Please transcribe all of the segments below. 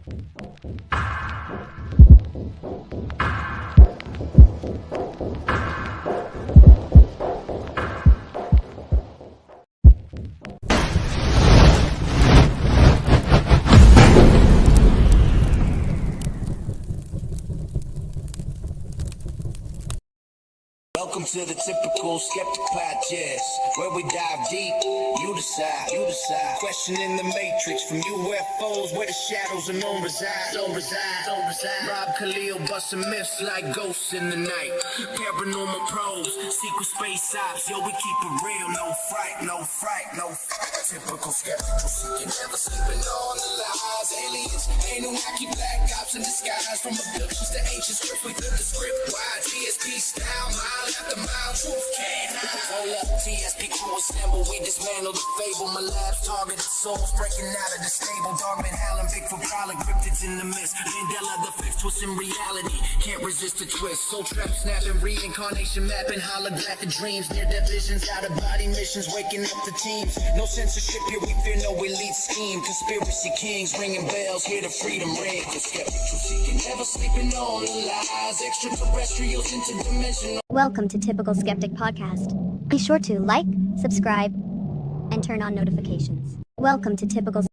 Welcome to the Typical Skeptic Podcast, where we dive deep, you decide. Questioning the matrix from UFOs, where the shadows unknown reside. Rob Khalil busting myths like ghosts in the night. Paranormal probes, secret space ops, yo, we keep it real, no fright. Typical skeptical seeking, never sleeping on the lies. Aliens, Anunnaki, black ops in disguise. From abductions to ancient scripts, we flip the script wide. TSP style, mile after mile, truth can't hide. Hold up, TSP crew assemble, we dismantle the fable. My lab's targeted souls breaking out of the stable. Dogman howling, Bigfoot prowling, cryptids in the mist. Mandela the fifth twist in reality, can't resist the twist. Soul trap snapping, reincarnation mapping, holographic dreams, near death visions, out of body missions, waking up the teams. No censorship here, we fear no elite scheme. Conspiracy kings ringing bells, hear the freedom ring. The skeptic truth seeking, never sleeping on the lies. Extraterrestrials, interdimensional. Welcome to Typical Skeptic Podcast. Be sure to like, subscribe, and turn on notifications. Welcome to Typical.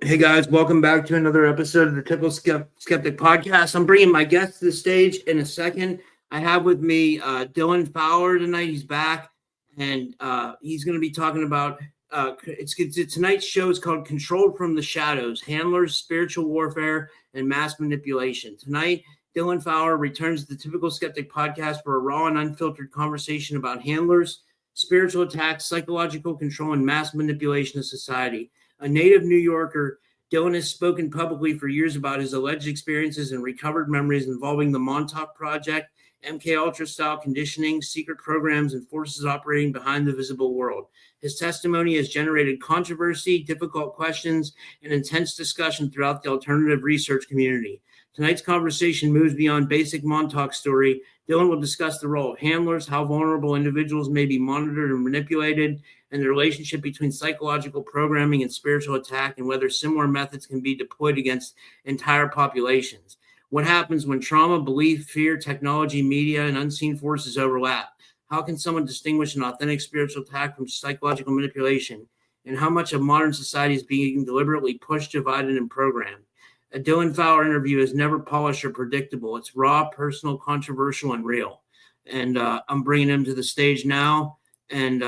Hey guys, welcome back to another episode of the Typical Skeptic Podcast. I'm bringing my guest to the stage in a second. I have with me Dylan Fowler tonight. He's back, and he's going to be talking about tonight's show is called Controlled from the Shadows, Handlers, Spiritual Warfare, and Mass Manipulation. Tonight, Dylan Fowler returns to the Typical Skeptic Podcast for a raw and unfiltered conversation about handlers, spiritual attacks, psychological control, and mass manipulation of society. A native New Yorker, Dylan has spoken publicly for years about his alleged experiences and recovered memories involving the Montauk Project, MKULTRA-style conditioning, secret programs, and forces operating behind the visible world. His testimony has generated controversy, difficult questions, and intense discussion throughout the alternative research community. Tonight's conversation moves beyond basic Montauk story. Dylan will discuss the role of handlers, how vulnerable individuals may be monitored and manipulated, and the relationship between psychological programming and spiritual attack, and whether similar methods can be deployed against entire populations. What happens when trauma, belief, fear, technology, media, and unseen forces overlap? How can someone distinguish an authentic spiritual attack from psychological manipulation? And how much of modern society is being deliberately pushed, divided, and programmed? A Dylan Fowler interview is never polished or predictable. It's raw, personal, controversial, and real. And I'm bringing him to the stage now. And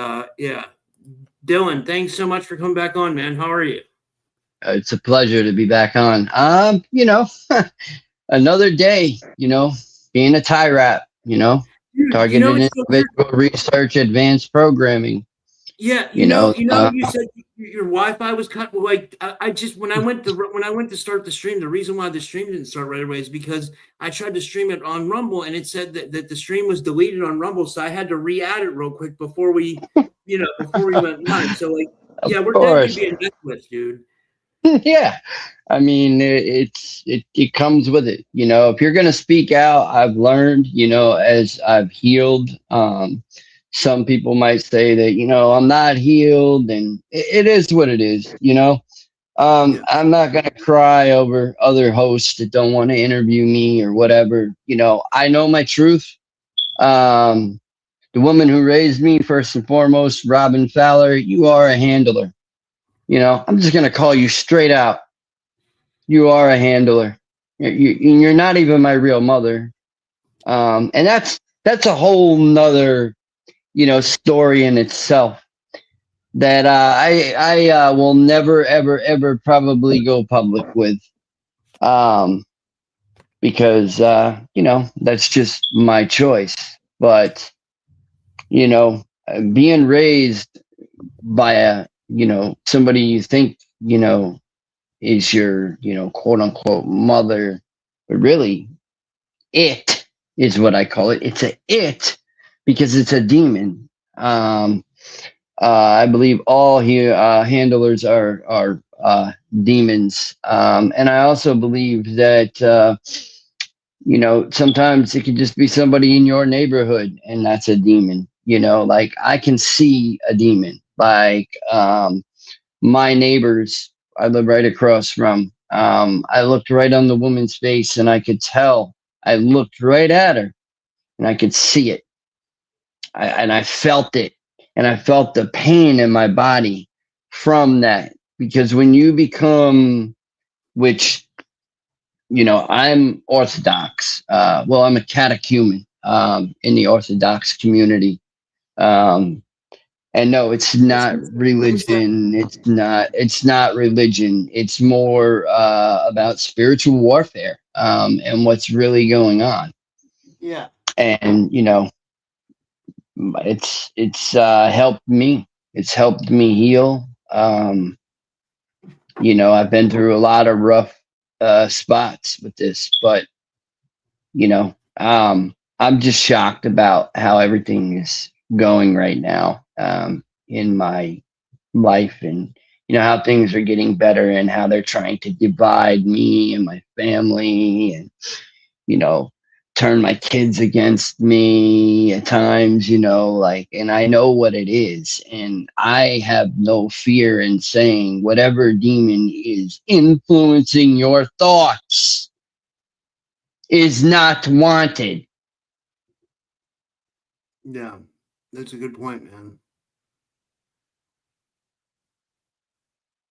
Dylan, thanks so much for coming back on, man. How are you? It's a pleasure to be back on. Another day, being a tie wrap, targeted individual research, advanced programming. Yeah, you said your Wi-Fi was cut. Like when I went to start the stream, the reason why the stream didn't start right away is because I tried to stream it on Rumble and it said that the stream was deleted on Rumble, so I had to re-add it real quick before we went live. So we're definitely being messed with, dude. Yeah, I mean it comes with it. If you're gonna speak out, I've learned, as I've healed. Some people might say that, I'm not healed, and it is what it is, I'm not going to cry over other hosts that don't want to interview me or whatever. I know my truth. The woman who raised me, first and foremost, Robin Fowler, you are a handler. I'm just going to call you straight out. You are a handler. You're not even my real mother. And that's a whole nother story in itself that I will never, ever, ever probably go public with, because, that's just my choice. But, being raised by somebody you think, is your, quote unquote mother, but really it is what I call it. It's it. Because it's a demon. I believe all handlers are demons. And I also believe that You know, sometimes it could just be somebody in your neighborhood and that's a demon. You know, like I can see a demon. Like my neighbors I live right across from, I looked right on the woman's face and I could tell. I looked right at her and I could see it. And I felt it. And I felt the pain in my body from that. Because when you become, which, you know, I'm Orthodox. Well, I'm a catechumen in the Orthodox community. And no, it's not religion. It's not religion. It's more about spiritual warfare and what's really going on. Yeah. And, you know, it's helped me. It's helped me heal. You know, I've been through a lot of rough spots with this, but you know, I'm just shocked about how everything is going right now in my life, and you know how things are getting better, and how they're trying to divide me and my family, and you know, turn my kids against me at times, you know, like, and I know what it is. And I have no fear in saying whatever demon is influencing your thoughts is not wanted. Yeah. That's a good point, man.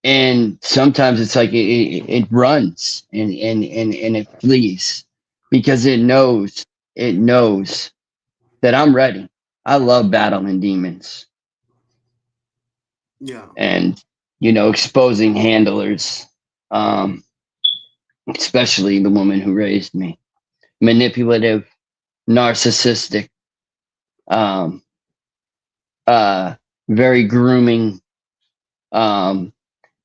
And sometimes it's like it runs and it flees because it knows that I'm ready. I love battling demons. Yeah. And you know, exposing handlers, especially the woman who raised me, manipulative, narcissistic, um, very grooming,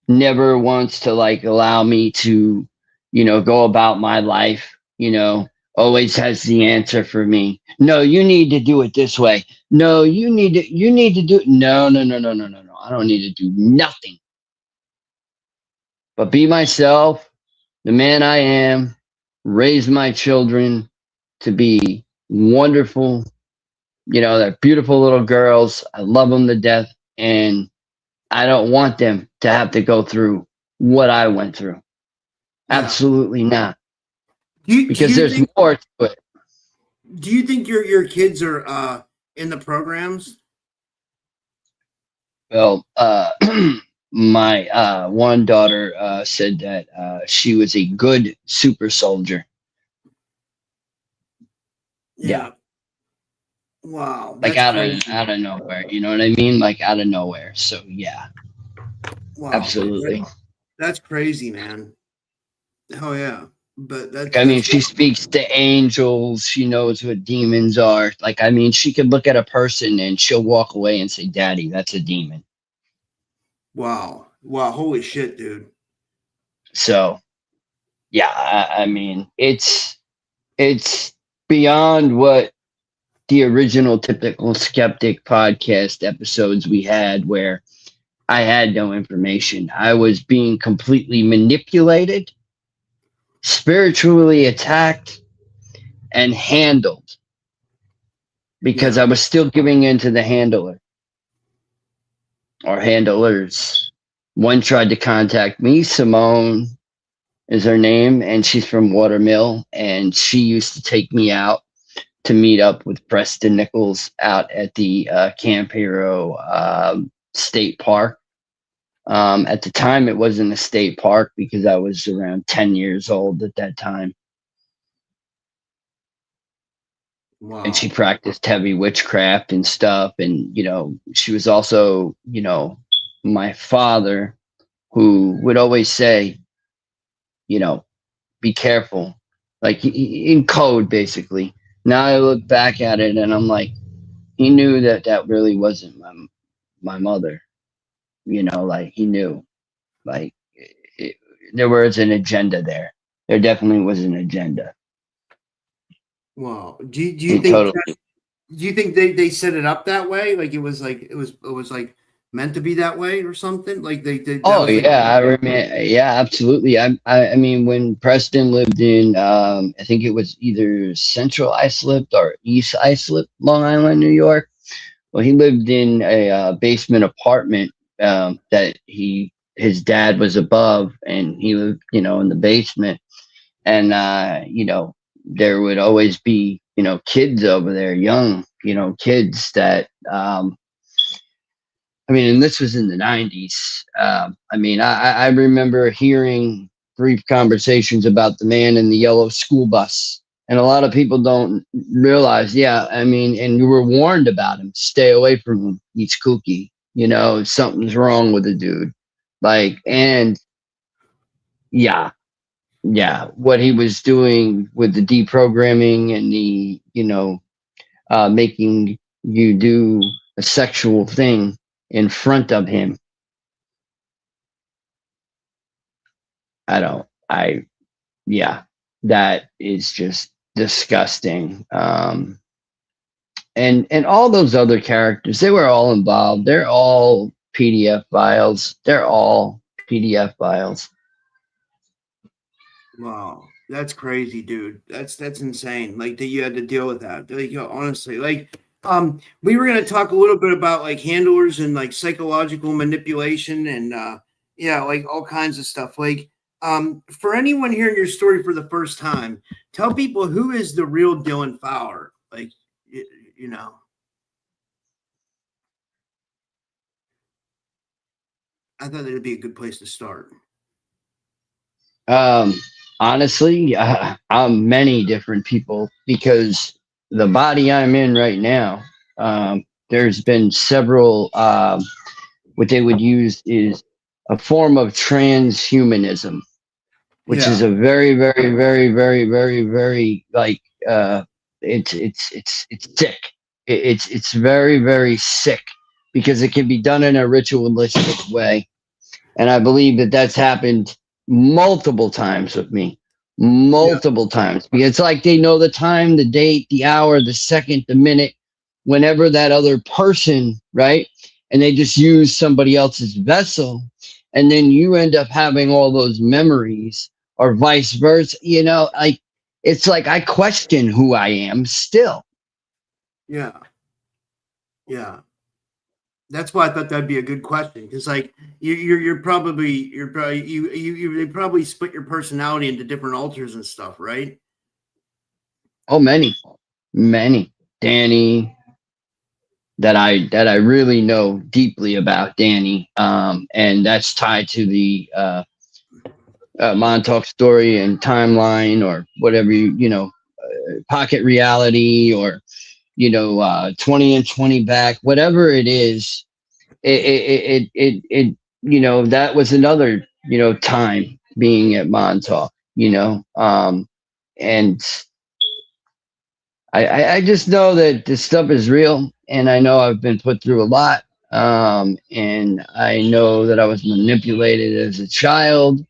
never wants to like allow me to, you know, go about my life, you know, always has the answer for me. No, you need to do it this way. No, you need to do no. I don't need to do nothing but be myself, the man I am, raise my children to be wonderful. You know, they're beautiful little girls. I love them to death. And I don't want them to have to go through what I went through. Yeah. Absolutely not. Do Because you there's think, more to it. do you think your kids are in the programs? Well, my one daughter said that she was a good super soldier. Yeah. Wow. Like That's crazy. out of nowhere. You know what I mean? Like out of nowhere. So yeah, Wow. absolutely. That's crazy, man. Oh yeah. But Like, I mean, that's she speaks to angels. She knows what demons are. Like, I mean, she could look at a person and she'll walk away and say, "Daddy, that's a demon." wow. Wow. Holy shit, dude. So, yeah, I mean, it's beyond what the original Typical Skeptic podcast episodes we had, where I had no information. I was being completely manipulated, spiritually attacked, and handled because Yeah. I was still giving in to the handler or handlers. One tried to contact me. Simone is her name, and she's from Watermill, and she used to take me out to meet up with Preston Nichols out at the Camp Hero State Park. At the time, it wasn't a state park because I was around 10 years old at that time. And she Wow. practiced heavy witchcraft and stuff. And, you know, she was also, you know, my father, who would always say, you know, be careful, like in code, basically. Now I look back at it and I'm like, he knew that that really wasn't my mother, you know, like he knew, like it, there was an agenda there. There definitely was an agenda. Wow. Do you He think totally. they set it up that way? Like it was like meant to be that way or something? Like that Oh was like, yeah, I remember. Yeah, absolutely. I mean, when Preston lived in, I think it was either Central Islip or East Islip, Long Island, New York. Well, he lived in a basement apartment that his dad was above, and he lived, in the basement. And there would always be, kids over there, young, kids that I mean, and this was in the 90s. I mean, I remember hearing brief conversations about the man in the yellow school bus. And a lot of people don't realize, yeah, I mean, and you were warned about him. Stay away from him. He's kooky. Something's wrong with the dude. Like, and yeah, yeah, what he was doing with the deprogramming and the, making you do a sexual thing in front of him. Yeah, that is just disgusting. And all those other characters, they were all involved. They're all PDF files. They're all PDF files. wow, that's crazy, dude. That's insane. Like that you had to deal with that. Like, honestly, like we were gonna talk a little bit about like handlers and like psychological manipulation and yeah, like all kinds of stuff. Like for anyone hearing your story for the first time, tell people who is the real Dylan Fowler. Like you know. I thought that'd be a good place to start. Honestly, I'm many different people because the body I'm in right now, there's been several, what they would use is a form of transhumanism, which is a very, very, very, very, very, very like, it's sick. It's very, very sick because it can be done in a ritualistic way. And I believe that that's happened multiple times with me, multiple times. Because it's like they know the time, the date, the hour, the second, the minute, whenever that other person, right? And they just use somebody else's vessel. And then you end up having all those memories or vice versa. Like it's like I question who I am still. Yeah. Yeah. That's why I thought that'd be a good question because, like, you're probably they probably split your personality into different alters and stuff, right? Oh, many. Danny, that I really know deeply about Danny, and that's tied to the Montauk story and timeline or whatever pocket reality or 20 and 20 back, whatever it is. It that was another time being at Montauk, and I just know that this stuff is real, and I know I've been put through a lot, and I know that I was manipulated as a child,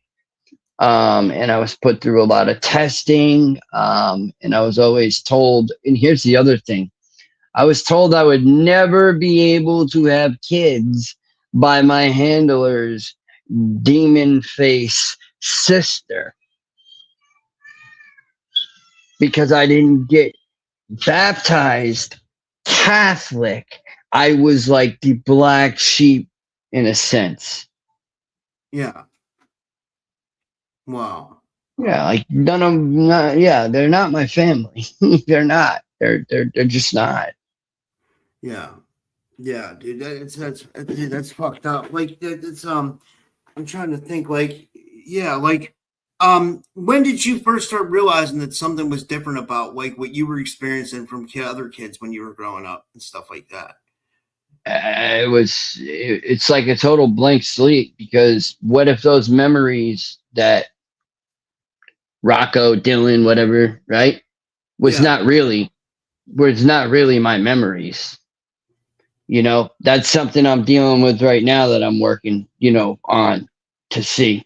and I was put through a lot of testing, and I was always told, and here's the other thing. I was told I would never be able to have kids by my handler's demon face sister because I didn't get baptized Catholic. I was like the black sheep in a sense. Yeah. Wow. Yeah, like none of them. They're not my family. They're not. They're just not. Yeah. Yeah, dude, that's fucked up. Like it's I'm trying to think. Like, yeah, like when did you first start realizing that something was different about like what you were experiencing from other kids when you were growing up and stuff like that? It's like a total blank slate because what if those memories that Rocco, Dylan, whatever, right, was not really my memories. That's something I'm dealing with right now that I'm working, on to see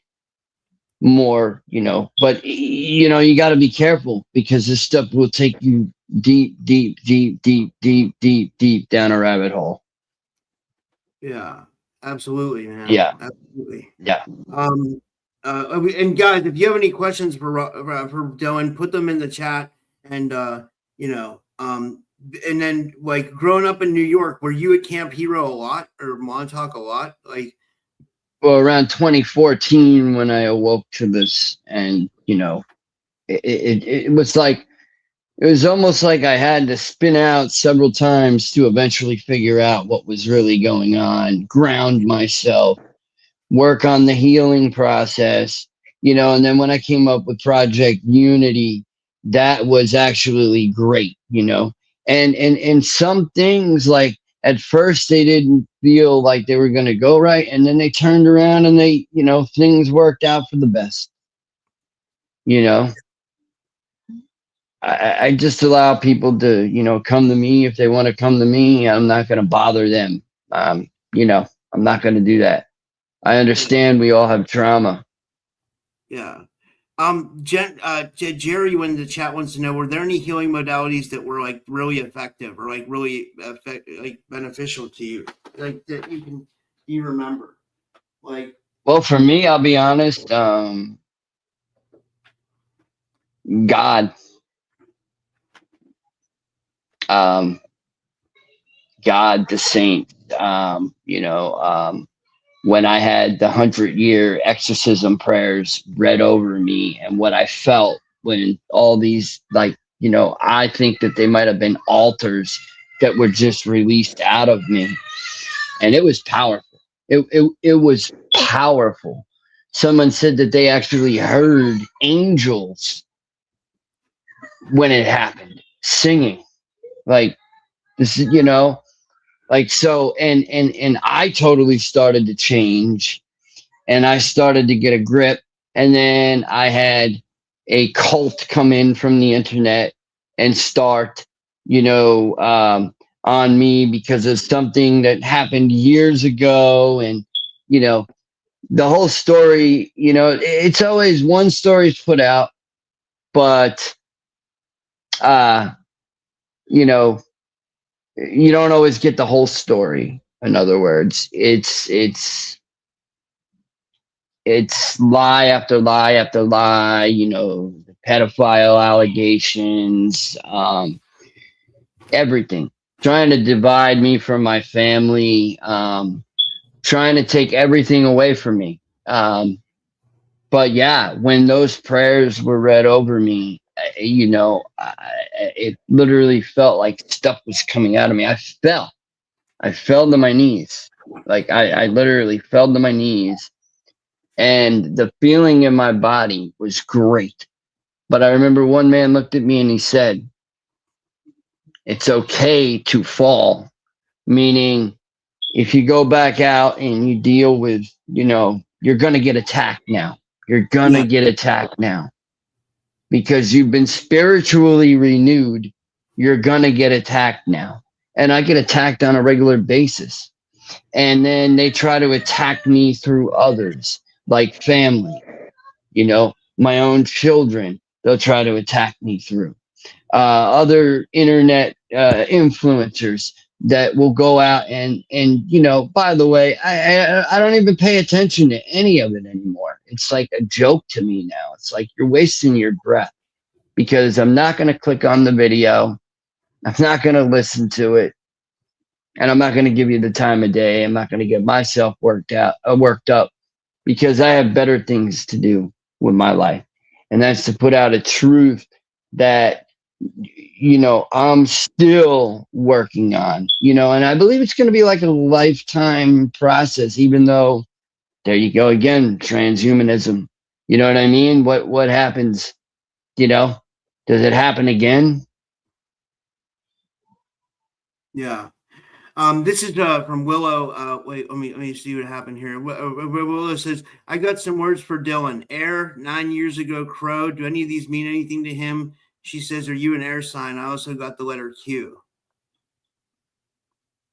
more, but you got to be careful because this stuff will take you deep, deep, deep, deep, deep, deep, deep down a rabbit hole. Yeah. Absolutely, man. Yeah. Absolutely. Yeah. And guys, if you have any questions for Dylan, put them in the chat. And and then like growing up in New York, were you at Camp Hero a lot or Montauk a lot? Like, well, around 2014 when I awoke to this, and it was like, it was almost like I had to spin out several times to eventually figure out what was really going on, ground myself, work on the healing process, and then when I came up with Project Unity, that was actually great, and some things, like, at first they didn't feel like they were going to go right, and then they turned around and they, things worked out for the best. I just allow people to, come to me if they want to come to me. I'm not going to bother them. I'm not going to do that. I understand we all have trauma. yeah. Jerry, when the chat wants to know, were there any healing modalities that were like really effective or like really like beneficial to you, like that you remember? Like, well, for me, I'll be honest. God, God, the saint. When I had the 100-year exorcism prayers read over me, and what I felt when all these, like, I think that they might have been altars that were just released out of me, and it was powerful. It was powerful. Someone said that they actually heard angels when it happened singing, like this, like, so, and I totally started to change, and I started to get a grip. And then I had a cult come in from the internet and start, on me because of something that happened years ago. And, the whole story, it's always one story's put out, but, you don't always get the whole story. In other words, it's lie after lie after lie, the pedophile allegations, everything, trying to divide me from my family, trying to take everything away from me. But yeah, when those prayers were read over me, it literally felt like stuff was coming out of me. I fell to my knees. Like, I literally fell to my knees, and the feeling in my body was great. But I remember one man looked at me and he said, "It's okay to fall," meaning if you go back out and you deal with, you're going to get attacked now. You're going to get attacked now because you've been spiritually renewed. You're going to get attacked now. And I get attacked on a regular basis. And then they try to attack me through others, like family, my own children. They'll try to attack me through other internet influencers that will go out and by the way, I don't even pay attention to any of it anymore. It's like a joke to me now. It's like you're wasting your breath, because I'm not going to click on the video. I'm not going to listen to it. And I'm not going to give you the time of day. I'm not going to get myself worked up, because I have better things to do with my life. And that's to put out a truth that, I'm still working on, and I believe it's going to be like a lifetime process, even though, there you go again, transhumanism. You know what I mean? What happens, does it happen again? yeah. This is from Willow. Wait, let me see what happened here. Willow says, "I got some words for Dylan. Air, 9 years ago, Crow. Do any of these mean anything to him?" She says, "Are you an air sign?" I also got the letter Q.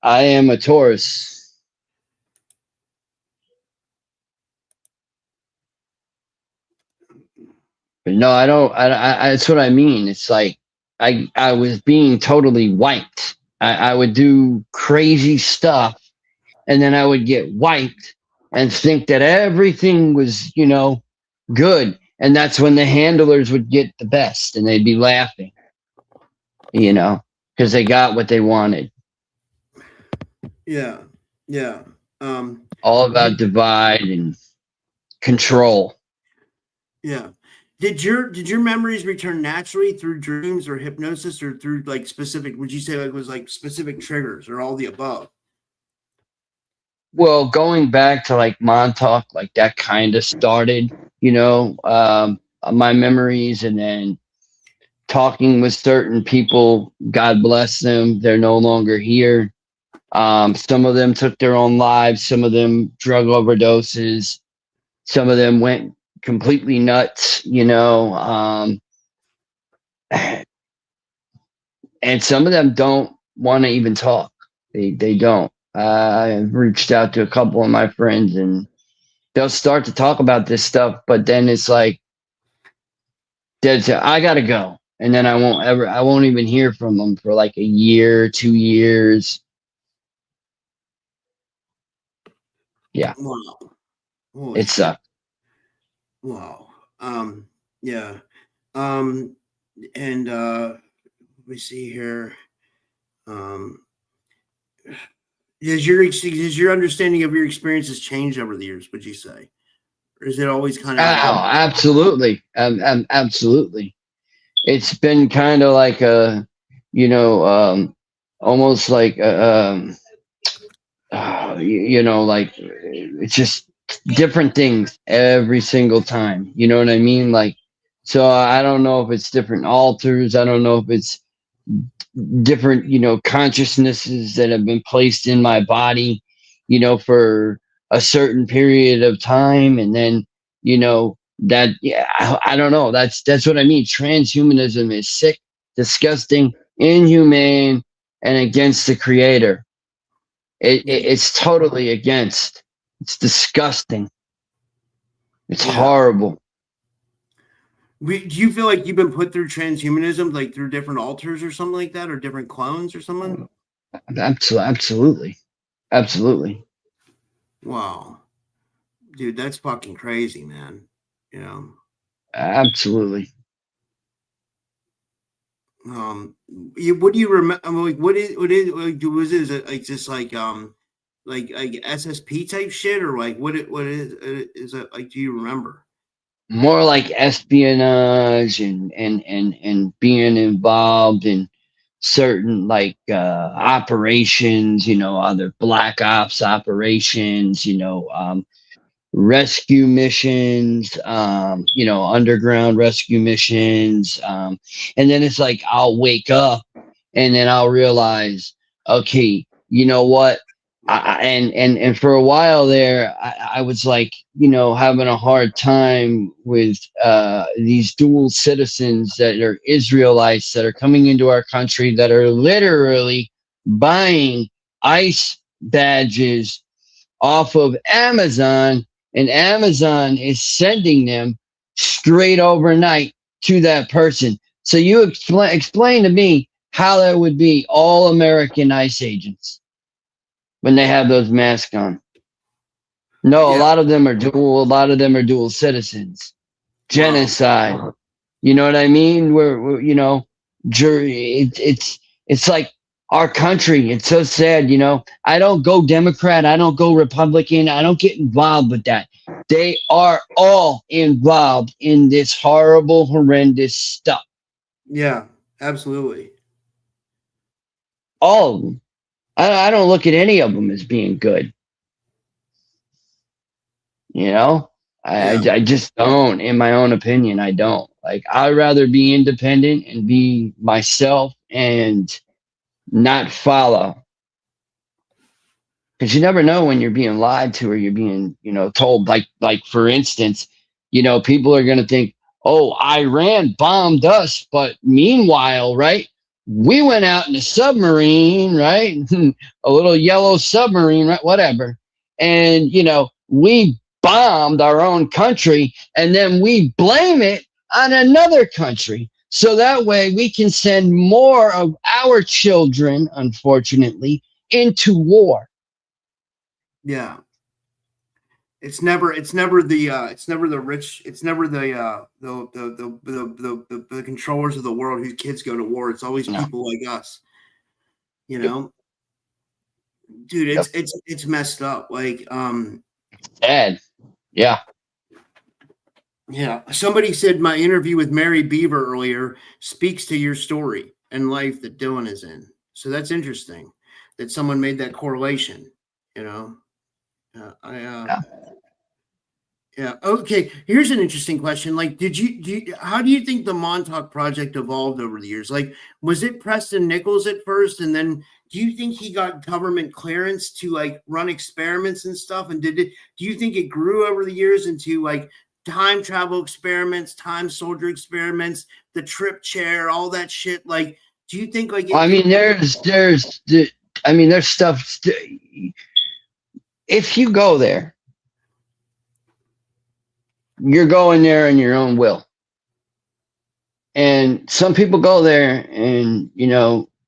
I am a Taurus. But no, I don't. That's what I mean. It's like I was being totally wiped. I would do crazy stuff, and then I would get wiped and think that everything was, good. And that's when the handlers would get the best and they'd be laughing, because they got what they wanted. Yeah. Yeah. All about divide and control. Yeah. Did your memories return naturally through dreams or hypnosis or through like specific, would you say it was like specific triggers or all the above? Well, going back to like Montauk, like that kind of started, my memories, and then talking with certain people. God bless them. They're no longer here. Some of them took their own lives. Some of them drug overdoses. Some of them went completely nuts, and some of them don't want to even talk. They don't. I've reached out to a couple of my friends, and they'll start to talk about this stuff, but then it's like, I gotta go, and then I won't even hear from them for like a year, 2 years. Yeah, Wow. it sucked. Wow. Yeah. And let me see here. Has your understanding of your experiences changed over the years, would you say? Or is it always kind of Absolutely. Absolutely. It's been kind of like a, almost like like it's just different things every single time. You know what I mean? Like, so I don't know if it's different altars. I don't know if it's different, consciousnesses that have been placed in my body, for a certain period of time. And then, that, yeah, I don't know. That's what I mean. Transhumanism is sick, disgusting, inhumane, and against the creator. It's totally against. It's disgusting. It's horrible. Do you feel like you've been put through transhumanism, like through different altars or something like that, or different clones or something? Absolutely. Wow, dude, that's fucking crazy, man. Absolutely. What do you remember? Like, what is like, is it like just like SSP type shit, or like what is it like? Do you remember? More like espionage and being involved in certain like operations, other black ops operations, rescue missions, underground rescue missions. And then it's like I'll wake up and then I'll realize, okay, you know what? And for a while there, I was like, having a hard time with these dual citizens that are Israelites that are coming into our country that are literally buying ICE badges off of Amazon, and Amazon is sending them straight overnight to that person. So you explain to me how that would be all American ICE agents when they have those masks on. No, yeah. A lot of them are dual citizens. Genocide. Wow. You know what I mean? We're jury. It's like our country. It's so sad. I don't go Democrat. I don't go Republican. I don't get involved with that. They are all involved in this horrible, horrendous stuff. Yeah, absolutely. All of them. I don't look at any of them as being good. I just don't. In my own opinion, I don't. Like, I'd rather be independent and be myself and not follow. Because you never know when you're being lied to or you're being, told. Like for instance, people are going to think, oh, Iran bombed us. But meanwhile, right, we went out in a submarine, right? A little yellow submarine, right? Whatever. And, we bombed our own country and then we blame it on another country. So that way we can send more of our children, unfortunately, into war. Yeah. It's never the rich, it's never the controllers of the world whose kids go to war. It's always No. people like us, you Yep. know? Dude, Yep. it's messed up. Like, Sad. Yeah. yeah. Somebody said my interview with Mary Beaver earlier speaks to your story and life that Dylan is in. So that's interesting that someone made that correlation, you know? Yeah. Yeah. Okay. Here's an interesting question. Like, how do you think the Montauk Project evolved over the years? Like, was it Preston Nichols at first, and then do you think he got government clearance to like run experiments and stuff? And do you think it grew over the years into like time travel experiments, time soldier experiments, the trip chair, all that shit? Like, do you think like I mean, there's stuff. If you go there, you're going there in your own will. And some people go there and,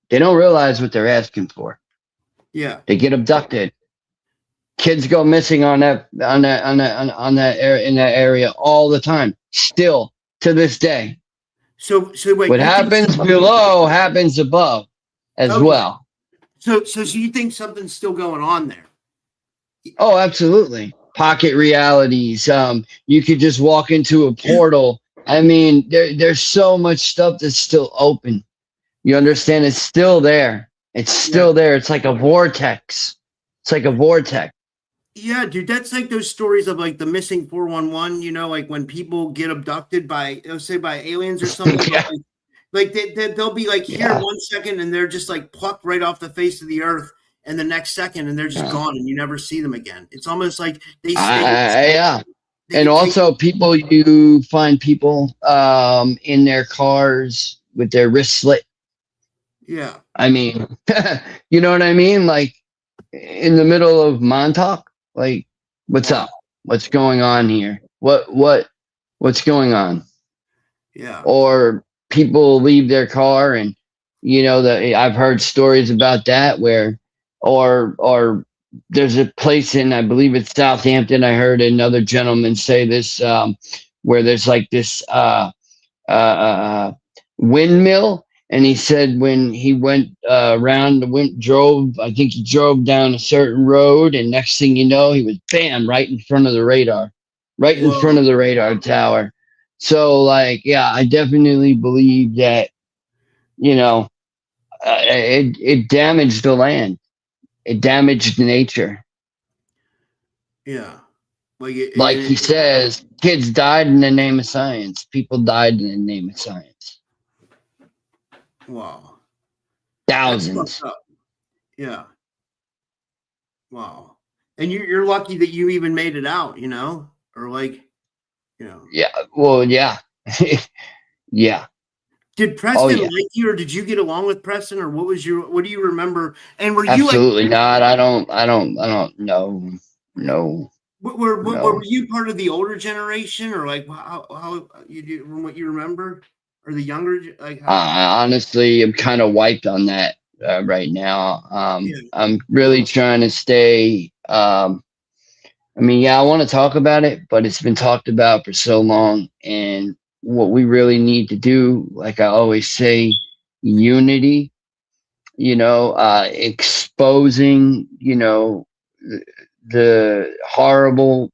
they don't realize what they're asking for. Yeah. They get abducted. Kids go missing in that area all the time. Still to this day. So wait, what happens below happens above as well. So you think something's still going on there? Oh, absolutely. Pocket realities. You could just walk into a portal. I mean, there's so much stuff that's still open. You understand? It's still there. It's still there. It's like a vortex. Yeah, dude, that's like those stories of like the missing 411, like when people get abducted by, say, by aliens or something. Yeah. Like they'll be like here 1 second and they're just like plucked right off the face of the earth, and the next second and they're just gone and you never see them again. It's almost like they stay. And also you find people in their cars with their wrists slit. Yeah. I mean, you know what I mean? Like in the middle of Montauk, like, what's up? What's going on here? What's going on? Yeah. Or people leave their car and, I've heard stories about that where, or there's a place in, I believe it's Southampton. I heard another gentleman say this, where there's like this windmill. And he said when he went drove down a certain road, and next thing you know, he was bam right in front of the radar, in front of the radar tower. So, like, yeah, I definitely believe that, it damaged the land, it damaged nature. Yeah, like he says, kids died in the name of science. People died in the name of science. Wow. Thousands. Yeah. Wow. And you're lucky that you even made it out, or like, Yeah. Well, yeah. Yeah. Did Preston like you, or did you get along with Preston, or what do you remember? And were you absolutely not? I don't know. No. Were you part of the older generation, or like how you do from what you remember, or the younger? Like, honestly, I'm kind of wiped on that right now. I'm really trying to stay. I want to talk about it, but it's been talked about for so long, and what we really need to do, like I always say, unity. Exposing, the horrible,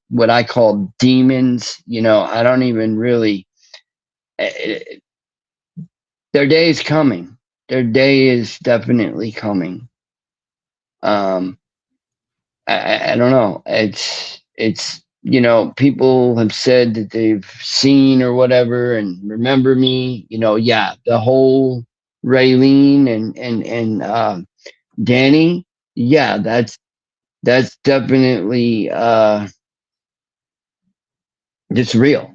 what I call demons. I don't even really. Their day is coming. Their day is definitely coming. I don't know. It's people have said that they've seen or whatever and remember me. The whole Raylene and Danny. Yeah, that's definitely it's real.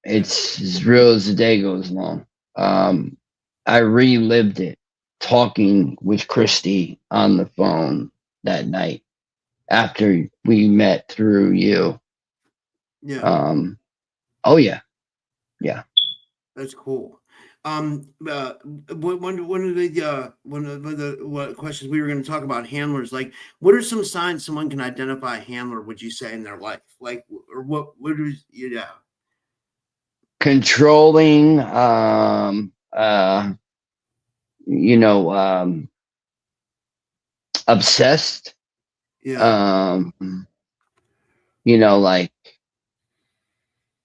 It's as real as the day goes long. I relived it talking with Christy on the phone that night after we met through you. Yeah. Oh yeah. Yeah. That's cool. One of the what questions we were going to talk about handlers, like what are some signs someone can identify a handler, would you say, in their life? Like, or what is, yeah. Controlling, you know, obsessed, Yeah. you know, like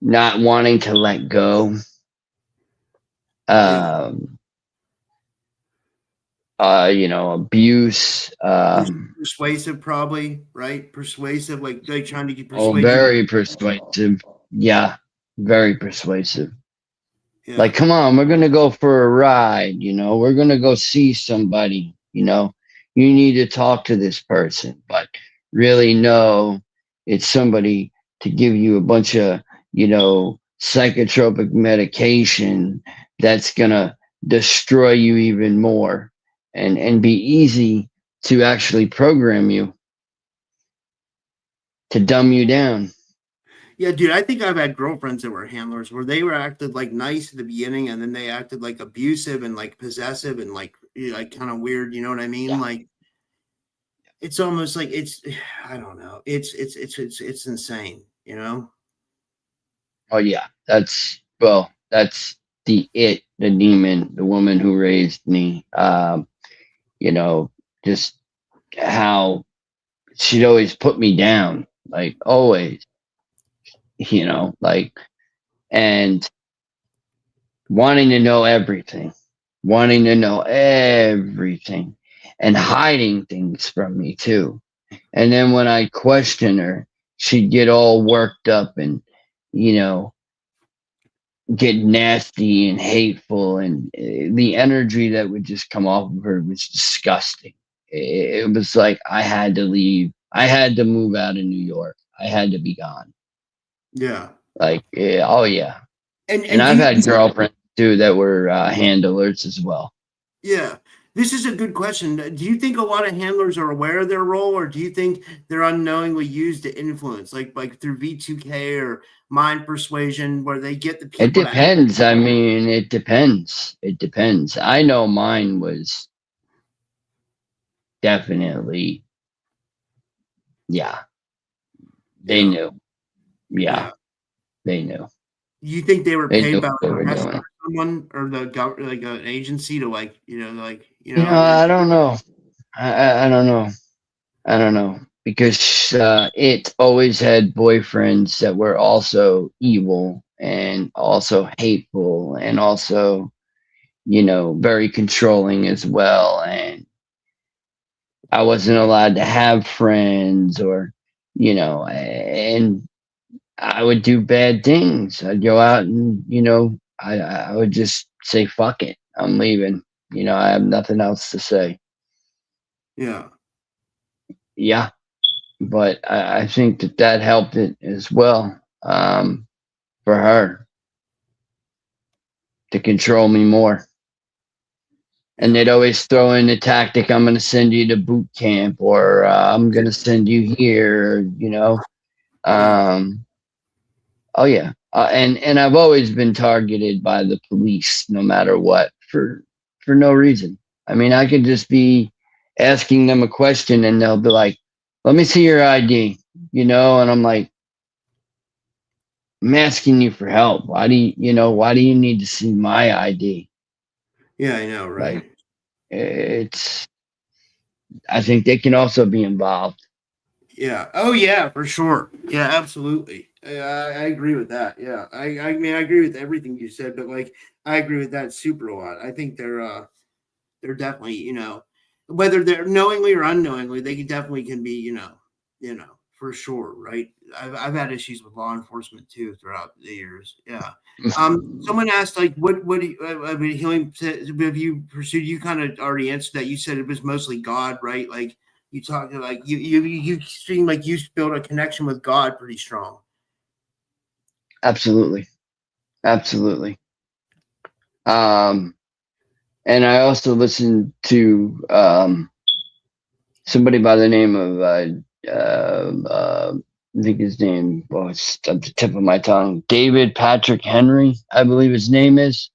not wanting to let go. Yeah. Um, you know, abuse. Persuasive, probably, right? Persuasive, like trying to get Oh, persuade you. very persuasive. Yeah, very persuasive. Like, Yeah. come on, we're gonna go for a ride. You know, we're gonna go see somebody. You know, you need to talk to this person, but really, no, it's somebody to give you a bunch of, you know, psychotropic medication that's gonna destroy you even more, and be easy to actually program you to dumb you down. Yeah, dude, I think I've had girlfriends that were handlers where they were acted like nice at the beginning and then they acted like abusive and like possessive and like kind of weird, you know what I mean? Yeah. Like it's almost like it's I don't know. It's insane, you know? Oh yeah, that's the demon, the woman who raised me. You know, just how she'd always put me down, like always, you know, like, and wanting to know everything, and hiding things from me too. And then when I question her, she'd get all worked up and, you know, get nasty and hateful, and the energy that would just come off of her was disgusting. It was like I had to leave. I had to move out of New York. I had to be gone. Yeah. Like, oh yeah. And And I've had girlfriends too that were handlers as well. yeah. This is a good question. Do you think a lot of handlers are aware of their role, or do you think they're unknowingly used to influence, like through V2K or mind persuasion, where they get the It people to act? depends. I mean, it depends. It depends. I know mine was definitely, yeah, they Yeah, knew. Yeah, yeah. they knew. You think they were They paid knew by what they like were a president doing. or someone or the government, like an agency to You know, I don't know. I don't know. I don't know because it always had boyfriends that were also evil and also hateful and also, you know, very controlling as well. And I wasn't allowed to have friends or, you know, and I would do bad things. I'd go out and, you know, I would just say, fuck it. I'm leaving. You know, I have nothing else to say. Yeah, Yeah. But I think that helped it as well, for her to control me more. And yeah, they'd always throw in the tactic, I'm going to send you to boot camp, or I'm going to send you here, you know. yeah, Um, oh, yeah. And I've always been targeted by the police, no matter what, for no reason. I mean, I could just be asking them a question and they'll be like, let me see your ID, you know, and I'm like, I'm asking you for help. Why do why do you need to see my ID? yeah. I know, Like, right? it's, I think they can also be involved. Yeah. Oh, yeah, for sure. Yeah, absolutely. I agree with that. Yeah, I mean, I agree with everything you said, but like, I agree with that super a lot. I think they're definitely, whether they're knowingly or unknowingly, they definitely can be, for sure, right? I've had issues with law enforcement too throughout the years. Yeah. Someone asked like, what do you, I mean, healing have you pursued? You kind of already answered that. You said it was mostly God, right? Like you talked like you seem like you built a connection with God pretty strong. Absolutely. Absolutely. Um, and I also listened to somebody by the name of I think his name, well, it's at the tip of my tongue. David Patrick Henry, I believe his name is.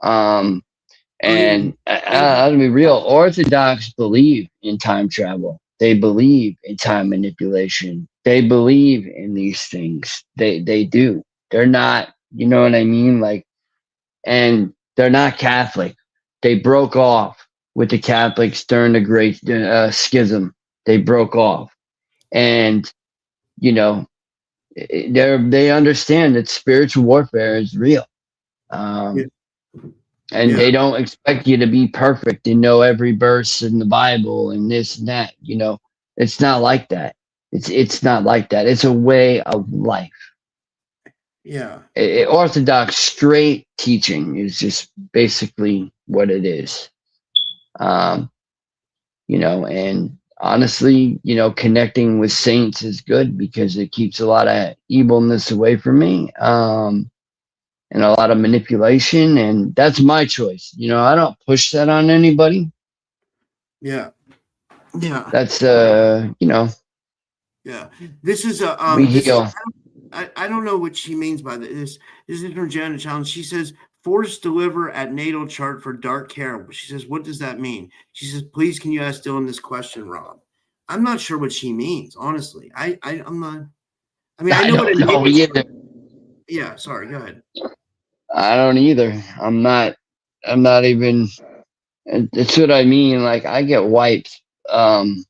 And I'll be real, Orthodox believe in time travel. They believe in time manipulation. They believe in these things. They do. They're not, you know what I mean? Like, and they're not Catholic. They broke off with the Catholics during the Great Schism. They broke off, and you know, they understand that spiritual warfare is real. And they don't expect you to be perfect and know every verse in the Bible and this and that. You know, it's not like that. It's not like that. It's a way of life. Yeah. Orthodox straight teaching is just basically what it is. You know, and honestly, you know, connecting with saints is good because it keeps a lot of evilness away from me. And a lot of manipulation, and that's my choice. You know, I don't push that on anybody. Yeah. That's you know. Yeah. This is a we heal. I don't know what she means by this. This is from Janet Challenge. She says, forced deliver at natal chart for dark hair. She says, what does that mean? She says, please, can you ask Dylan this question, Rob? I'm not sure what she means, honestly. I'm not. I mean, I know what it means. Either. Yeah, sorry, go ahead. I don't either. I'm not even. It's what I mean. Like, I get wiped. Do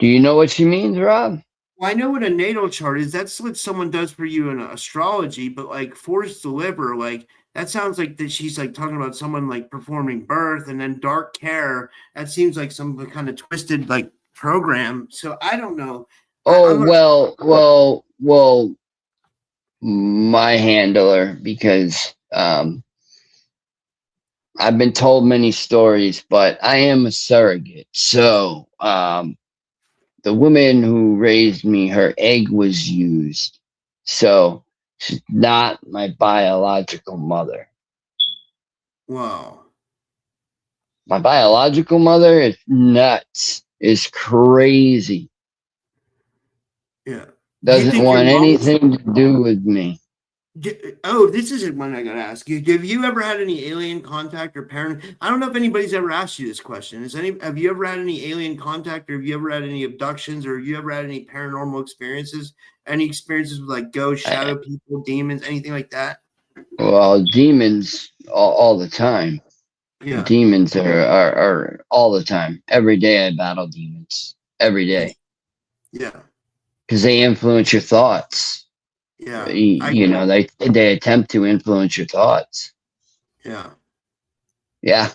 you know what she means, Rob? Well, I know what a natal chart is. That's what someone does for you in astrology, but like forced deliver, like that sounds like that she's like talking about someone like performing birth, and then dark care. That seems like some kind of twisted like program. So I don't know. Well, my handler, because I've been told many stories, but I am a surrogate. So the woman who raised me, her egg was used. So she's not my biological mother. Wow. My biological mother is nuts, is crazy. Yeah. Doesn't want anything to do with me. This is one I gotta ask you. Have you ever had any alien contact or I don't know if anybody's ever asked you this question. Have you ever had any alien contact, or have you ever had any abductions, or have you ever had any paranormal experiences? Any experiences with like ghosts, shadow people, demons, anything like that? Well, demons all the time. Yeah. Demons are all the time. Every day I battle demons. Every day. Yeah. Because they influence your thoughts. Yeah. You know, they attempt to influence your thoughts. Yeah. Yeah.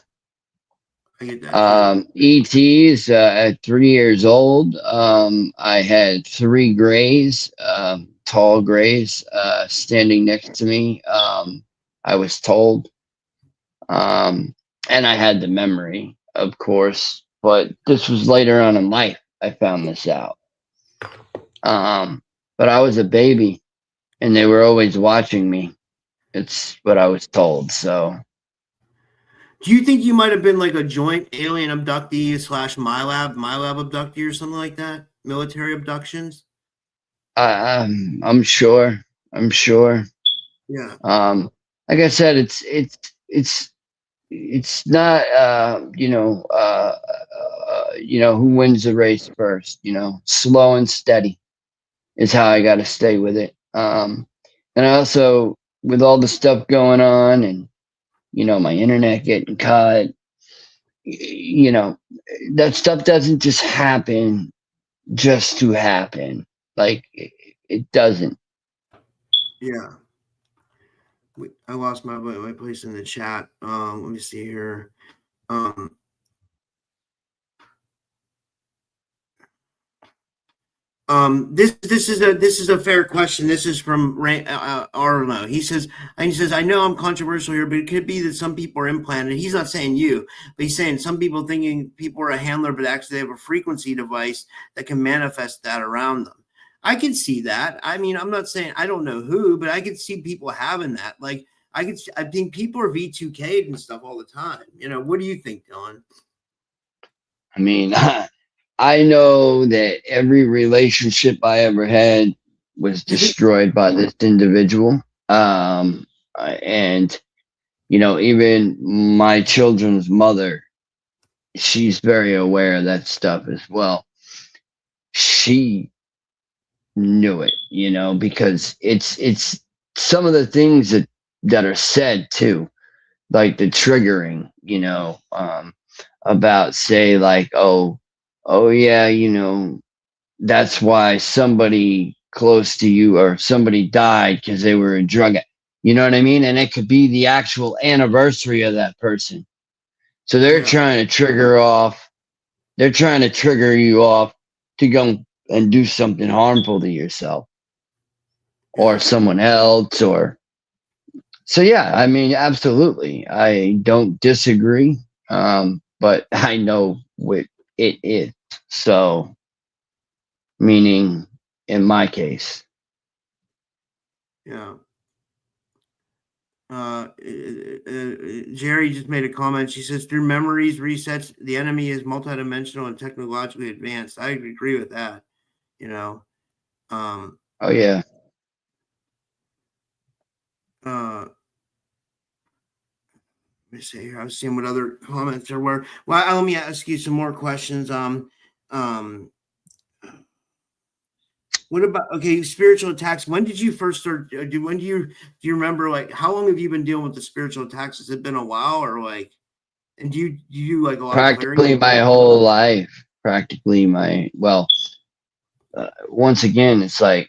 I get that. ETs at 3 years old. I had 3 grays, tall grays, standing next to me. I was told. And I had the memory, of course, but this was later on in life I found this out. But I was a baby, and they were always watching me. It's what I was told. So, do you think you might have been like a joint alien abductee / MyLab abductee or something like that? Military abductions? I'm sure. Yeah. Like I said, it's not who wins the race first. You know, slow and steady is how I got to stay with it. And I also, with all the stuff going on, and you know, my internet getting cut, you know, that stuff doesn't just happen just to happen. Like it doesn't. Yeah. I lost my place in the chat. Let me see here. This is a fair question. This is from Arlo. He says, I know I'm controversial here, but it could be that some people are implanted. He's not saying you, but he's saying some people thinking people are a handler, but actually they have a frequency device that can manifest that around them. I can see that. I mean, I'm not saying I don't know who, but I can see people having that. Like I think people are V2K'd and stuff all the time. You know, what do you think, Dylan? I mean, I know that every relationship I ever had was destroyed by this individual. And You know, even my children's mother, she's very aware of that stuff as well. She knew it, you know, because it's some of the things that are said too, like the triggering, you know, about say like, oh yeah, you know, that's why somebody close to you or somebody died because they were a drug addict. You know what I mean? And it could be the actual anniversary of that person. So they're Yeah. trying to trigger off. They're trying to trigger you off to go and do something harmful to yourself or someone else. Or so yeah, I mean, absolutely, I don't disagree. But I know what it is. So meaning in my case. Yeah. Jerry just made a comment. She says, through memories, resets, the enemy is multidimensional and technologically advanced. I agree with that. You know, Oh yeah. let me see here. I was seeing what other comments there were. Well, let me ask you some more questions. What about spiritual attacks? When did you first start? When do you remember? Like, how long have you been dealing with the spiritual attacks? Has it been a while, or like? And do you do like a lot of clearing? Practically my whole life. Practically my once again, it's like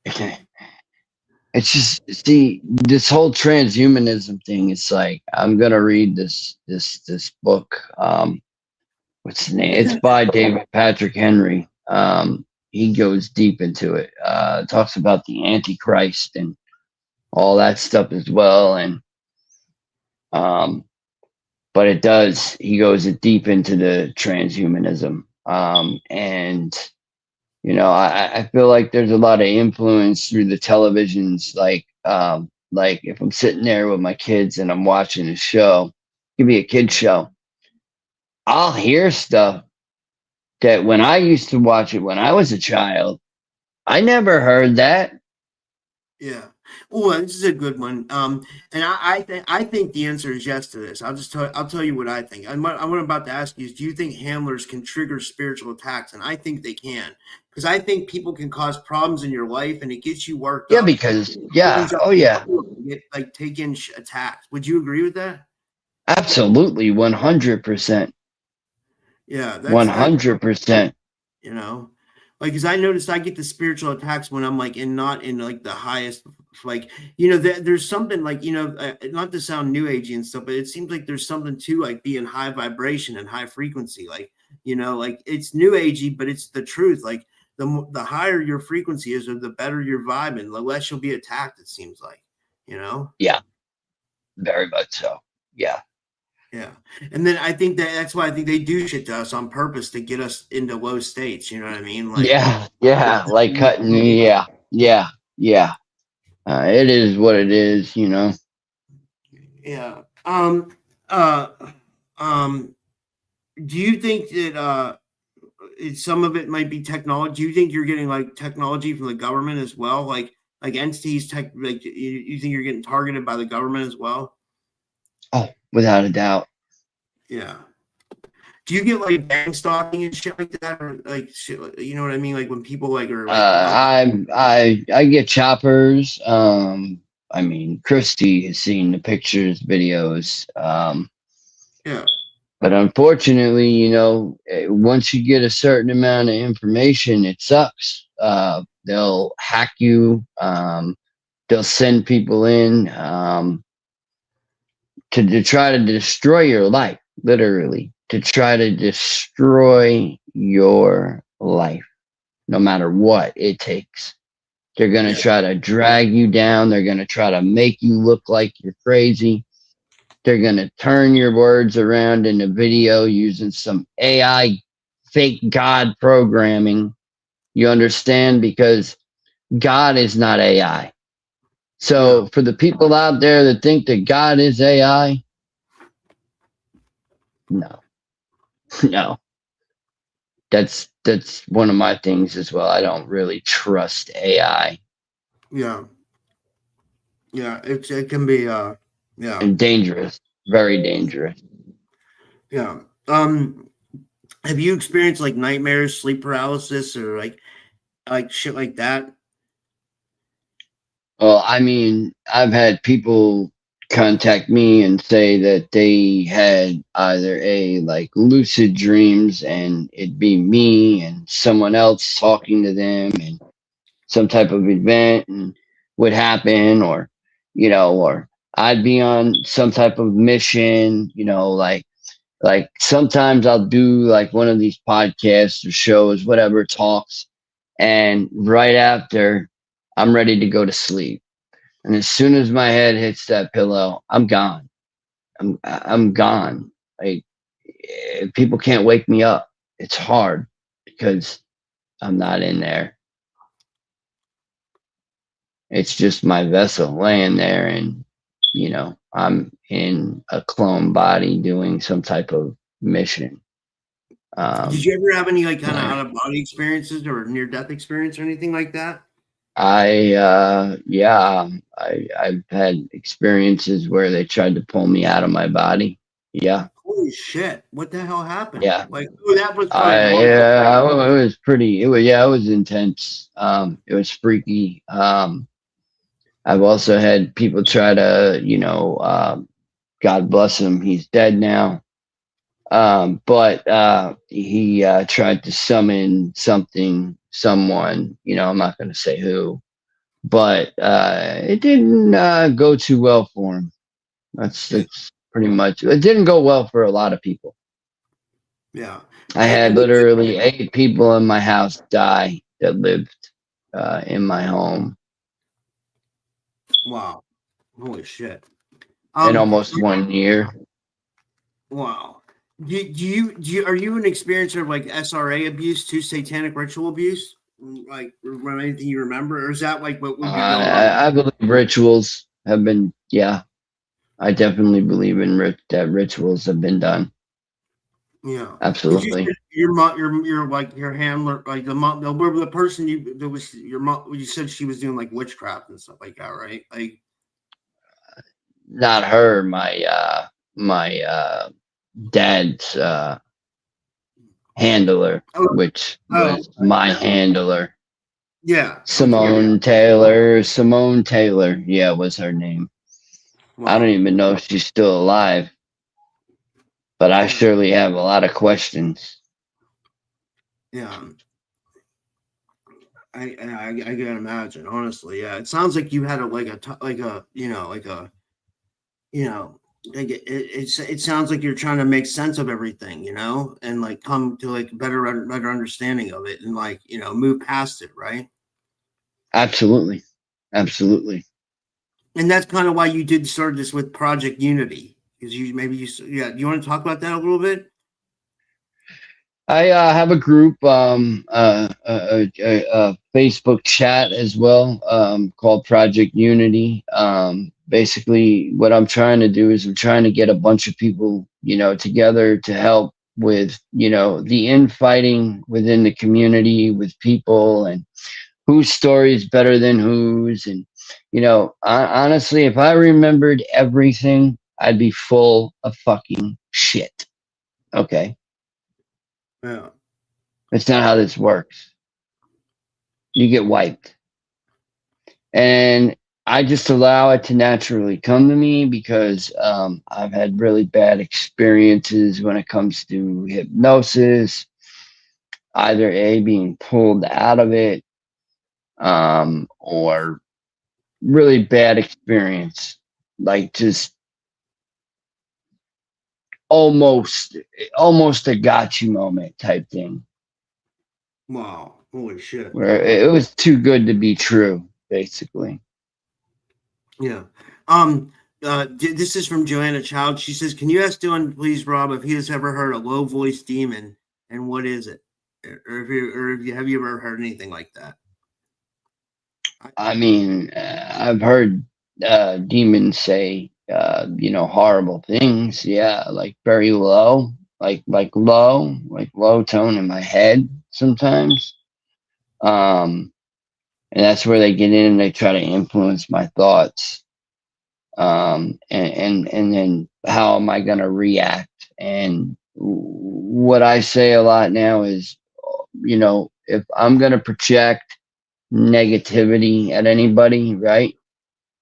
it's just see this whole transhumanism thing. It's like I'm gonna read this book. What's the name? It's by David Patrick Henry. He goes deep into it. Talks about the Antichrist and all that stuff as well. And but it does. He goes deep into the transhumanism. And you know, I feel like there's a lot of influence through the televisions. Like if I'm sitting there with my kids and I'm watching a show, give me a kid show, I'll hear stuff that when I used to watch it when I was a child, I never heard that. Yeah. Oh, this is a good one. And I think the answer is yes to this. I'll tell you what I think. What I'm about to ask you is, do you think handlers can trigger spiritual attacks? And I think they can, because I think people can cause problems in your life, and it gets you worked Yeah, up. because yeah, oh yeah, Get take in attacks. Would you agree with that? absolutely, 100%, Yeah, that's 100%. you know, like, because I noticed I get the spiritual attacks when I'm like not in like the highest, like, there's something like, not to sound new agey and stuff, but it seems like there's something to like being high vibration and high frequency, like, like it's new agey, but it's the truth. Like the higher your frequency is, or the better your vibe, and the less you'll be attacked, it seems like, Yeah, very much so. Yeah. Yeah. And then I think that's why I think they do shit to us on purpose to get us into low states. You know what I mean? Like, Yeah, like cutting. Yeah. It is what it is, you know. yeah. Uh, do you think that some of it might be technology? Do you think you're getting like technology from the government as well? Like entities, like you think you're getting targeted by the government as well? Oh, without a doubt. Yeah. Do you get like gang stalking and shit like that, or like shit? You know what I mean? Like when people like are like, I get choppers. I mean, Christy has seen the pictures, videos. yeah, But unfortunately, you know, once you get a certain amount of information, it sucks. They'll hack you. They'll send people in to try to destroy your life, literally, to try to destroy your life, no matter what it takes. They're going to try to drag you down. They're going to try to make you look like you're crazy. They're going to turn your words around in a video using some AI fake God programming. You understand? Because God is not AI. So for the people out there that think that God is AI, no, no. That's one of my things as well. I don't really trust AI. yeah. It can be Yeah. and dangerous, very dangerous. Yeah. Have you experienced like nightmares, sleep paralysis, or like shit like that? Well, I mean, I've had people contact me and say that they had either a like lucid dreams and it'd be me and someone else talking to them and some type of event and would happen, or or I'd be on some type of mission, like sometimes I'll do like one of these podcasts or shows, whatever, talks, and right after I'm ready to go to sleep. And as soon as my head hits that pillow, I'm gone. I'm gone. Like people can't wake me up. It's hard because I'm not in there. It's just my vessel laying there, and I'm in a clone body doing some type of mission. Did you ever have any like kind of Like, out of body experiences or near death experience or anything like that? I've had experiences where they tried to pull me out of my body. Yeah, Holy shit! What the hell happened? yeah. Like, oh, that was probably It was pretty. It was intense. It was freaky. I've also had people try to, God bless him, he's dead now. But he tried to summon someone. I'm not going to say who, but it didn't go too well for him. That's pretty much. It didn't go well for a lot of people. Yeah. I had literally 8 people in my house die that lived in my home Wow. Holy shit. in almost 1 year. Wow. Do you are you an experiencer of like SRA abuse too, satanic ritual abuse? Like anything you remember, or is that like what would be going on? I believe rituals have been. Yeah, I definitely believe in that rituals have been done. Yeah, Absolutely. Your like your handler, like the person that was your mom. You said she was doing like witchcraft and stuff like that, right? Like Not her. My dad's handler, which was my handler. Yeah, Simone Taylor. Yeah, was her name. Wow. I don't even know if she's still alive, but I surely have a lot of questions. Yeah. I can imagine, honestly. Yeah, it sounds like you had it sounds like you're trying to make sense of everything, and like come to like better understanding of it, and like move past it, right? Absolutely. And that's kind of why you did start this with Project Unity, because do you want to talk about that a little bit? I have a group, a Facebook chat as well, called Project Unity. Basically, what I'm trying to do is I'm trying to get a bunch of people, together to help with, the infighting within the community with people, and whose story is better than whose. And, honestly, if I remembered everything, I'd be full of fucking shit. Okay. Yeah. That's not how this works. You get wiped. And I just allow it to naturally come to me because I've had really bad experiences when it comes to hypnosis, either being pulled out of it, or really bad experience, like just almost a gotcha moment type thing. Wow. Holy shit. Where it was too good to be true, basically. Yeah. This is from Joanna Child. She says, "Can you ask Dylan, please, Rob, if he has ever heard a low voice demon, and what is it, or have you ever heard anything like that?" I mean, I've heard demons say, horrible things. Yeah, like very low, like low tone in my head sometimes. And that's where they get in and they try to influence my thoughts. and then how am I going to react? And what I say a lot now is, if I'm going to project negativity at anybody, right?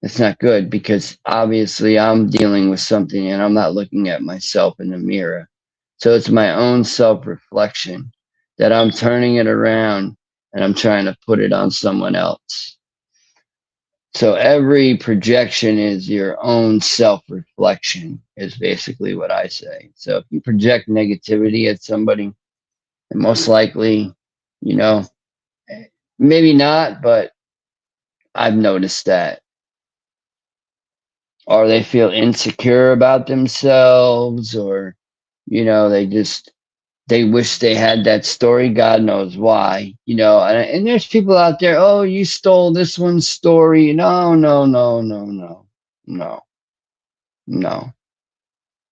It's not good, because obviously I'm dealing with something and I'm not looking at myself in the mirror. So it's my own self-reflection that I'm turning it around and I'm trying to put it on someone else. So every projection is your own self-reflection, is basically what I say. So if you project negativity at somebody, then most likely, maybe not, but I've noticed that. Or they feel insecure about themselves, or, they wish they had that story. God knows why, and there's people out there, oh, you stole this one's story. No, no, no, no, no, no, no,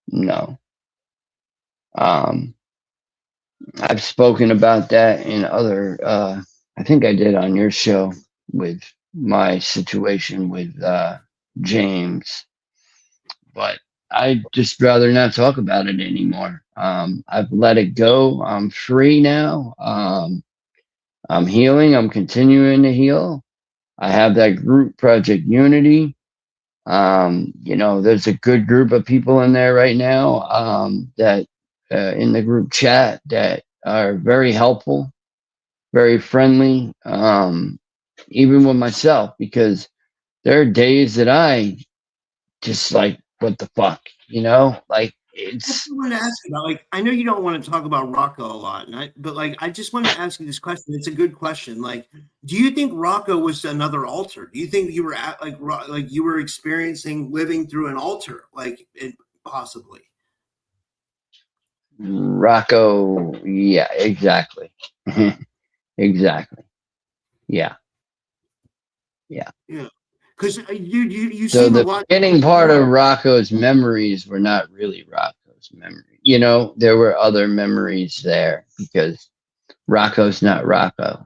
no. I've spoken about that in other, I think I did on your show, with my situation with James, but I just rather not talk about it anymore. I've let it go. I'm free now. I'm healing. I'm continuing to heal. I have that group, Project Unity. There's a good group of people in there right now, that in the group chat, that are very helpful, very friendly, even with myself, because there are days that I just like, what the fuck, like it's. I wanted to ask you about, like, I know you don't want to talk about Rocco a lot, but like, I just want to ask you this question. It's a good question. Like, do you think Rocco was another altar? Do you think you were at like you were experiencing living through an altar, possibly? Rocco, yeah, exactly. Exactly. Yeah. Yeah, because you So seem a the lot. beginning part of Rocco's memories were not really Rocco's memory. There were other memories there, because Rocco's not Rocco.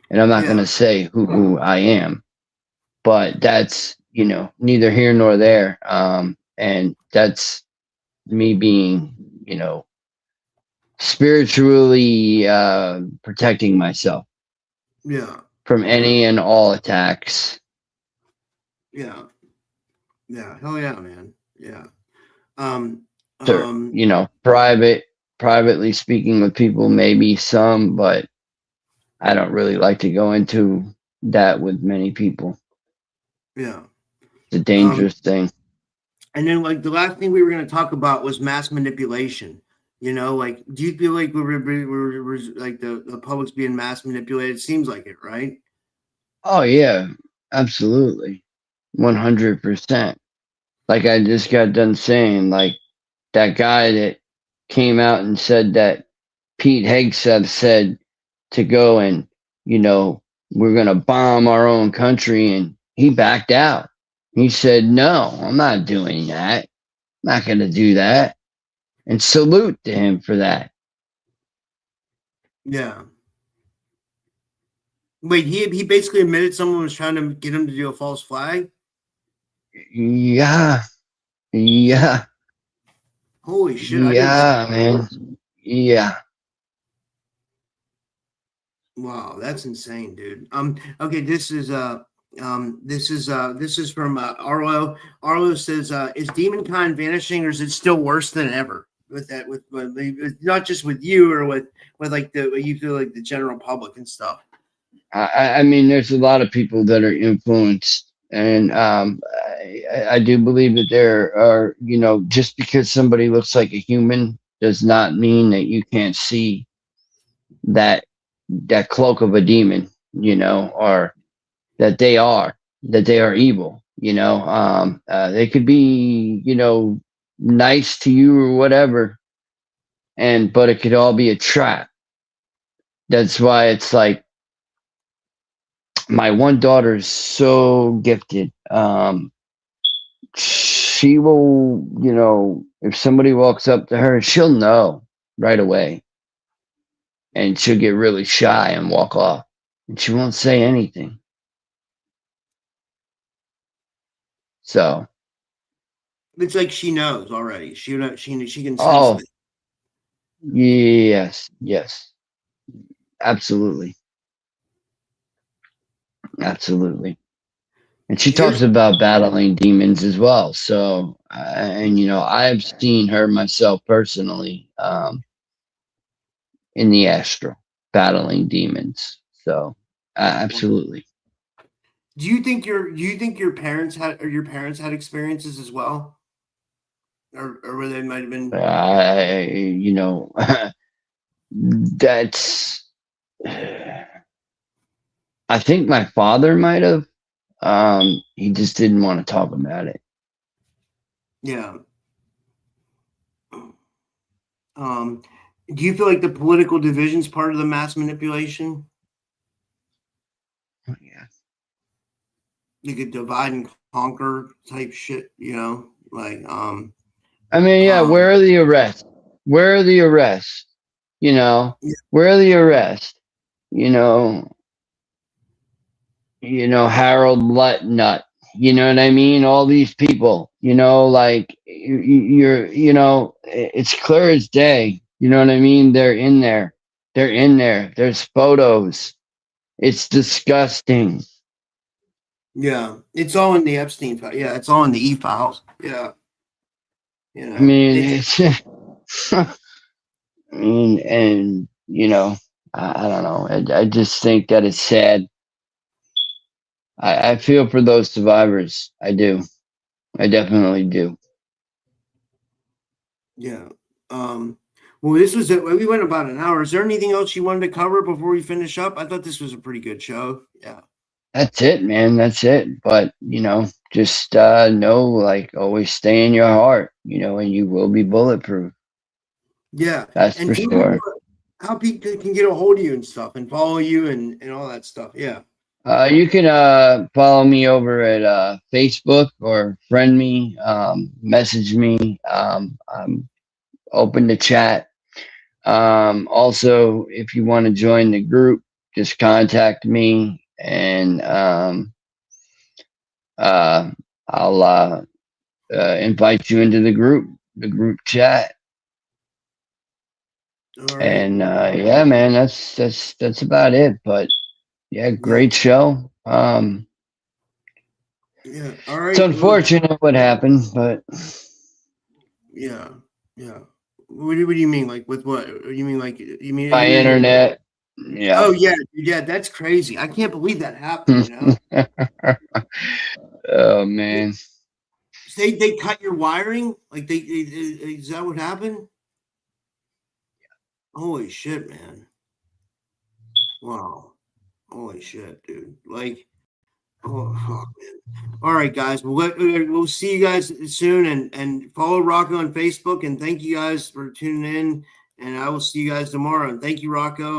And I'm not going Yeah, to say who I am, but that's, neither here nor there. And that's me being, spiritually protecting myself yeah, from any and all attacks. yeah, yeah. Hell yeah, man. Yeah. Um. So, Um. privately speaking with people, maybe some, but I don't really like to go into that with many people. Yeah. It's a dangerous thing. And then, like, the last thing we were going to talk about was mass manipulation. Like, do you feel like we're like the public's being mass manipulated? It seems like it, right? Oh yeah, absolutely. 100%. Like I just got done saying, like that guy that came out and said that Pete Hegseth said to go and, we're going to bomb our own country, and he backed out. He said, no, I'm not doing that. I'm not going to do that. And salute to him for that. Yeah. Wait, he basically admitted someone was trying to get him to do a false flag. Yeah. Yeah. Holy shit! I didn't. Yeah, man. Yeah. Wow, that's insane, dude. Okay, this is from Arlo. Arlo says, "Is demonkind vanishing, or is it still worse than ever?" With that, with not just with you, or with like you feel like the general public and stuff. I mean, there's a lot of people that are influenced, and I do believe that there are, just because somebody looks like a human does not mean that you can't see that cloak of a demon, or that they are evil. They could be, nice to you or whatever, but it could all be a trap. That's why it's like, my one daughter is so gifted. She will, if somebody walks up to her, she'll know right away, and she'll get really shy and walk off, and she won't say anything. So It's like she knows already. She can sense Oh, it. yes, absolutely, absolutely. And she Here's talks about battling demons as well. So, and I've seen her myself personally, in the astral battling demons. So, absolutely. do you think your parents had experiences as well? Or where they might have been That's. I think my father might have. He just didn't want to talk about it. yeah. Um do you feel like the political division is part of the mass manipulation? Yeah. Like a divide and conquer type shit, like I mean, yeah. um Where are the arrests? Where are the arrests? yeah, Where are the arrests? You know, Harold Lutnut. You know what I mean? All these people. Like it's clear as day. You know what I mean? They're in there. They're in there. There's photos. It's disgusting. yeah, it's all in the Epstein file. Yeah, it's all in the e-files. Yeah, I mean, it's it's. I mean, and I don't know. I just think that it's sad. I feel for those survivors. I do. I definitely do. yeah. Well, this was it. We went about an hour. Is there anything else you wanted to cover before we finish up? I thought this was a pretty good show. Yeah. That's it, man. That's it. But just know, like, always stay in your heart. And you will be bulletproof. Yeah. That's And for do you know sure. how people can get a hold of you and stuff and follow you and all that stuff? Yeah. You can follow me over at Facebook or friend me, message me. I'm open to chat. Also, if you want to join the group, just contact me and uh, I'll invite you into the group chat. All right. And yeah, man, that's about it. But yeah, Yeah. great show. Yeah. All It's right. Well, unfortunate what happened, but yeah. Yeah. What do you mean? Like with what? You mean like you mean my internet? internet, yeah. Oh yeah, yeah. That's crazy. I can't believe that happened. Oh man. They cut your wiring. Like is that what happened? Holy shit, man. Wow. Holy shit, dude. Like, oh, fuck, man. All right, guys. We'll see you guys soon, and follow Rocco on Facebook. And thank you guys for tuning in. And I will see you guys tomorrow. And thank you, Rocco.